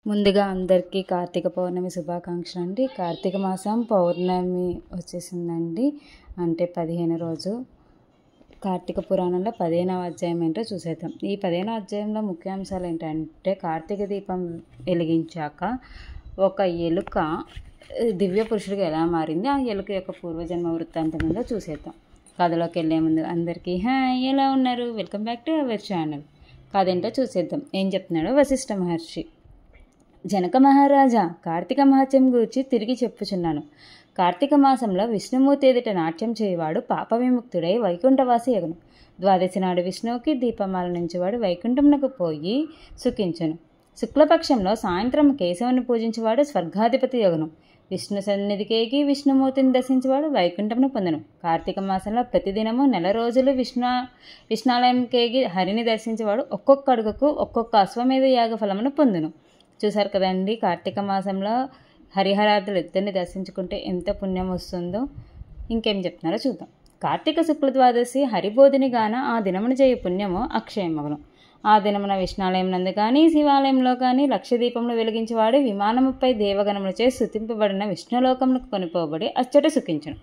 ముందుగా అందరికీ కార్తీక పౌర్ణమి శుభాకాంక్షలు అండి. కార్తీక మాసం పౌర్ణమి వచ్చేసిందండి. అంటే 15 రోజు కార్తీక పురాణంలో 15వ అధ్యాయం ఏంటో చూసేద్దాం. ఈ 15వ అధ్యాయంలో ముఖ్యాంశాలు ఏంటంటే కార్తీక దీపం వెలిగించాక ఒక ఎలుక దివ్య పురుషుడిగా ఎలా మారింది, ఆ ఎలుక యొక్క పూర్వజన్మ వృత్తాంతం ఏందో చూసేద్దాం. కథలోకి వెళ్ళే ముందు అందరికీ హాయ్, ఎలా ఉన్నారు? Welcome back to our channel. కథ ఏంటో చూసేద్దాం. ఏం చెప్తున్నాడో వశిష్ఠ మహర్షి. జనక మహారాజా, కార్తీక మహత్యం గురించి తిరిగి చెప్పుచున్నాను. కార్తీక మాసంలో విష్ణుమూర్తి ఎదుట నాట్యం చేయవాడు పాప విముక్తుడై వైకుంఠవాసి యగును. ద్వాదశి నాడు విష్ణువుకి దీపమాల నుంచివాడు వైకుంఠమునకు పోయి సుఖించును. శుక్లపక్షంలో సాయంత్రం కేశవుని పూజించేవాడు స్వర్గాధిపతి యగును. విష్ణు సన్నిధికేగి విష్ణుమూర్తిని దర్శించేవాడు వైకుంఠమును పొందును. కార్తీక మాసంలో ప్రతిదినము 4 రోజులు విష్ణాలయంకేగి హరిని దర్శించేవాడు ఒక్కొక్క అడుగుకు ఒక్కొక్క అశ్వమేధ యాగ ఫలమును పొందును. చూసారు కదండి, కార్తీక మాసంలో హరిహరాదులు ఇద్దరిని దర్శించుకుంటే ఎంత పుణ్యం వస్తుందో. ఇంకేం చెప్తున్నారో చూద్దాం. కార్తీక శుక్ల ద్వాదశి హరిబోధిని గాన ఆ దినమును చేయ పుణ్యము అక్షయమగును. ఆ దినమున విష్ణాలయం నందు కానీ శివాలయంలో కానీ లక్షదీపములు వెలిగించేవాడు విమానముపై దేవగణములచే స్తుతింపబడిన విష్ణులోకములకు కొనిపోబడి అచ్చట సుఖించును.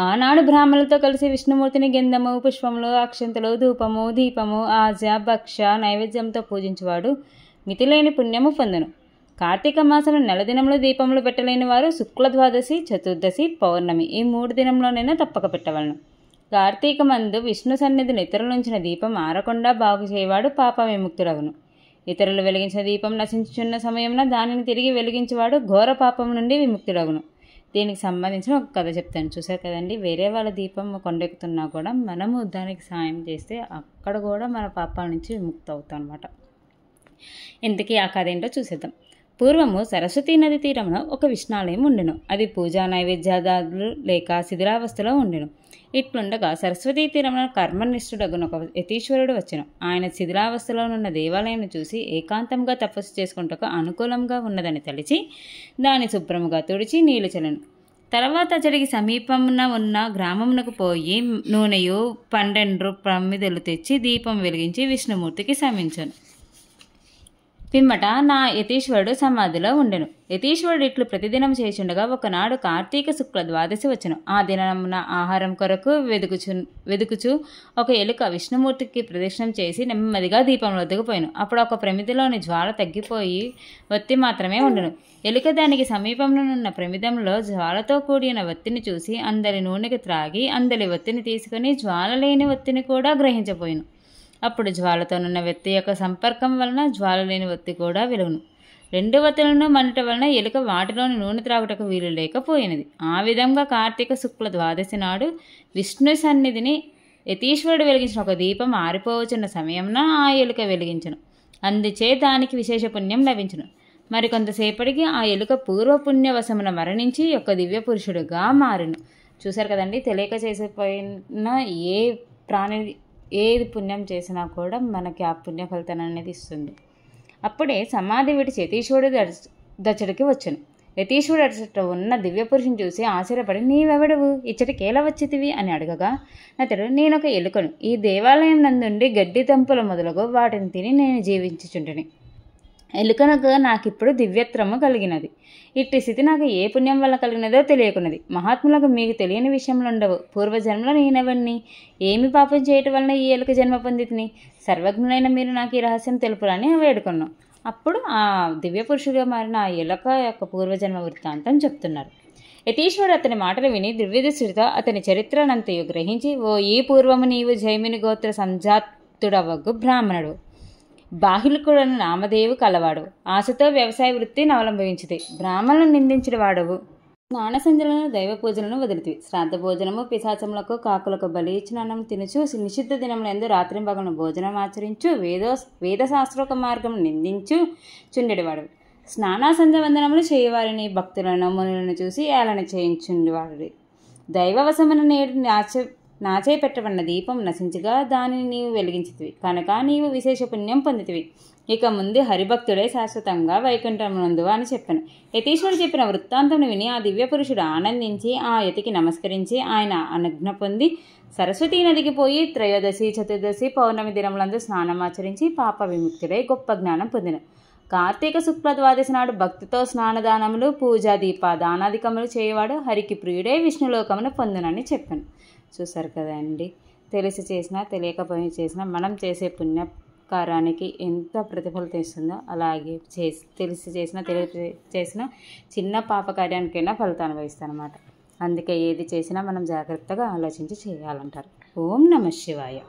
ఆనాడు బ్రాహ్మణులతో కలిసి విష్ణుమూర్తిని గంధము, పుష్పములు, అక్షంతలు, ధూపము, దీపము, ఆజ, భక్ష నైవేద్యంతో పూజించేవాడు మితిలేని పుణ్యము పొందును. కార్తీక మాసంలో 4 దినములు దీపములు పెట్టలేని వారు శుక్ల ద్వాదశి, చతుర్దశి, పౌర్ణమి ఈ 3 దినంలోనైనా తప్పక పెట్టవలను. కార్తీక మందు విష్ణు సన్నిధిని ఇతరులుంచిన దీపం ఆరకుండా బాగు చేయవాడు పాప విముక్తుడగును. ఇతరులు వెలిగించిన దీపం నశించుచున్న సమయంలో దానిని తిరిగి వెలిగించేవాడు ఘోర పాపం నుండి విముక్తుడగును. దీనికి సంబంధించిన ఒక కథ చెప్తాను. చూసారు కదండి, వేరే వాళ్ళ దీపం కొండెక్కుతున్నా కూడా మనము దానికి సాయం చేస్తే అక్కడ కూడా మన పాపాల నుంచి విముక్తి అవుతాం అన్నమాట. ఇంతకీ ఆ కథ ఏంటో చూసేద్దాం. పూర్వము సరస్వతీ నది తీరమున ఒక విష్ణాలయం ఉండెను. అది పూజా నైవేద్యాదాలు లేక శిథిలావస్థలో ఉండెను. ఇట్లుండగా సరస్వతీ తీరమున కర్మనిష్ఠుడగున ఒక యతీశ్వరుడు వచ్చెను. ఆయన శిథిలావస్థలో ఉన్న దేవాలయం చూసి ఏకాంతంగా తపస్సు చేసుకుంటకు అనుకూలంగా ఉన్నదని తలిచి దాని శుభ్రముగా తుడిచి నీళ్లు చల్లెను. తర్వాత అతడికి సమీపమున ఉన్న గ్రామమునకు పోయి నూనెయు 12 ప్రమిదలు తెచ్చి దీపం వెలిగించి విష్ణుమూర్తికి సమర్పించెను. పిమ్మట నా యతీశ్వరుడు సమాధిలో ఉండెను. యతీశ్వరుడు ఇట్లు ప్రతిదినం చేయుచుండగా ఒకనాడు కార్తీక శుక్ల ద్వాదశి వచ్చెను. ఆ దినమున ఆహారం కొరకు వెదుకుచు ఒక ఎలుక విష్ణుమూర్తికి ప్రదక్షిణం చేసి నెమ్మదిగా దీపం వద్దకు పోయాను. అప్పుడు ఒక ప్రమిదిలోని జ్వాల తగ్గిపోయి వత్తి మాత్రమే ఉండెను. ఎలుక దానికి సమీపంలో ఉన్న ప్రమిదంలో జ్వాలతో కూడిన వత్తిని చూసి అందరి నూనెకి త్రాగి అందరి వత్తిని తీసుకుని జ్వాల లేని వత్తిని కూడా గ్రహించపోయాను. అప్పుడు జ్వాలతోనున్న వ్యక్తి యొక్క సంపర్కం వలన జ్వాల లేని వత్తి కూడా వెలుగును. 2 వత్తులను మండట వలన ఎలుక వాటిలోని నూనె త్రాగుటకు వీలు లేకపోయినది. ఆ విధంగా కార్తీక శుక్ల ద్వాదశి నాడు విష్ణు సన్నిధిని యతీశ్వరుడు వెలిగించిన ఒక దీపం ఆరిపోవచ్చున్న సమయంలో ఆ ఎలుక వెలిగించను. అందుచే దానికి విశేష పుణ్యం లభించును. మరికొంతసేపటికి ఆ ఎలుక పూర్వపుణ్యవశమున మరణించి ఒక దివ్య పురుషుడుగా మారిను. చూశారు కదండి, తెలియక చేసిపోయిన ఏ ప్రాణి ఏది పుణ్యం చేసినా కూడా మనకి ఆ పుణ్య ఫలితం అనేది ఇస్తుంది. అప్పుడే సమాధి విడిచి యతీశ్వరుడు దచ్చడికి వచ్చాను. యతీశ్వరుడు అచ్చట ఉన్న దివ్య పురుషుని చూసి ఆశ్చర్యపడి, నీవెవడవు, ఇచ్చటికి ఎలా వచ్చితివి అని అడగగా అతడు, నేనొక ఎలుకను. ఈ దేవాలయం నందుండి గడ్డి తంపుల మొదలగు వాటిని తిని నేను జీవించుచుంటిని. ఎలుకనకు నాకిప్పుడు దివ్యత్వము కలిగినది. ఇట్టి స్థితి నాకు ఏ పుణ్యం వల్ల కలిగినదో తెలియకున్నది. మహాత్ములకు మీకు తెలియని విషయంలో ఉండవు. పూర్వజన్మలో నేనెవరిని, ఏమి పాపం చేయటం వలన ఈ ఎలుక జన్మ పొందితిని? సర్వజ్ఞులైన మీరు నాకు ఈ రహస్యం తెలుపులని వేడుకున్నాం. అప్పుడు ఆ దివ్య పురుషుడిగా మారిన ఆ ఎలుక యొక్క పూర్వజన్మ వృత్తాంతం చెప్తున్నారు. యతీశ్వరుడు అతని మాటలు విని దివ్యదృష్టితో అతని చరిత్రనంతయు గ్రహించి, ఓ ఈ పూర్వము నీవు జైమిని గోత్ర సంజాతుడవగు బ్రాహ్మణుడు, బాహిలికుడను నామదేవు కలవాడు, ఆశతో వ్యవసాయ వృత్తిని అవలంబించితే, బ్రాహ్మణులను నిందించిన వాడవు, స్నాన సంధ్యలను దైవ పూజలను వదిలితివి, శ్రాద్ధ భోజనము పిశాచములకు కాకులకు బలి ఇచ్చిన అన్నం తినుచు నిషిద్ధ దినములందు రాత్రింబగలను భోజనం ఆచరించు వేదశాస్త్రోక మార్గం నిందించు చుండెడివాడు, స్నాన సంధ్య వందనములు చేయవారిని భక్తులను మునులను చూసి ఏలన చేయించుండేవాడు, దైవవశమున నేడు నాచే పెట్టబడిన దీపం నశించగా దానిని నీవు వెలిగించితివి కనుక నీవు విశేష పుణ్యం పొందితివి. ఇక ముందు హరిభక్తుడే శాశ్వతంగా వైకుంఠమునందు అని చెప్పాను. యతీశ్వరుడు చెప్పిన వృత్తాంతం విని ఆ దివ్య పురుషుడు ఆనందించి ఆ యతికి నమస్కరించి ఆయన అనుజ్ఞ పొంది సరస్వతీ నదికి పోయి త్రయోదశి, చతుర్దశి, పౌర్ణమి దినములందు స్నానమాచరించి పాప విముక్తుడై గొప్ప జ్ఞానం పొందిన. కార్తీక శుక్ల ద్వాదశి నాడు భక్తితో స్నానదానములు పూజా దీప దానాధికములు చేయవాడు హరికి ప్రియుడే విష్ణులోకమును పొందునని చెప్పాను. చూసారు కదండి, తెలిసి చేసినా తెలియకపోయి చేసినా మనం చేసే పుణ్యకార్యానికి ఎంత ప్రతిఫలం ఇస్తుందో అలాగే తెలిసి చేసినా చేసినా చిన్న పాప కార్యానికైనా ఫలితాన్ని అనుభవిస్తానమాట. అందుకే ఏది చేసినా మనం జాగ్రత్తగా ఆలోచించి చేయాలంటారు. ఓం నమః శివాయ.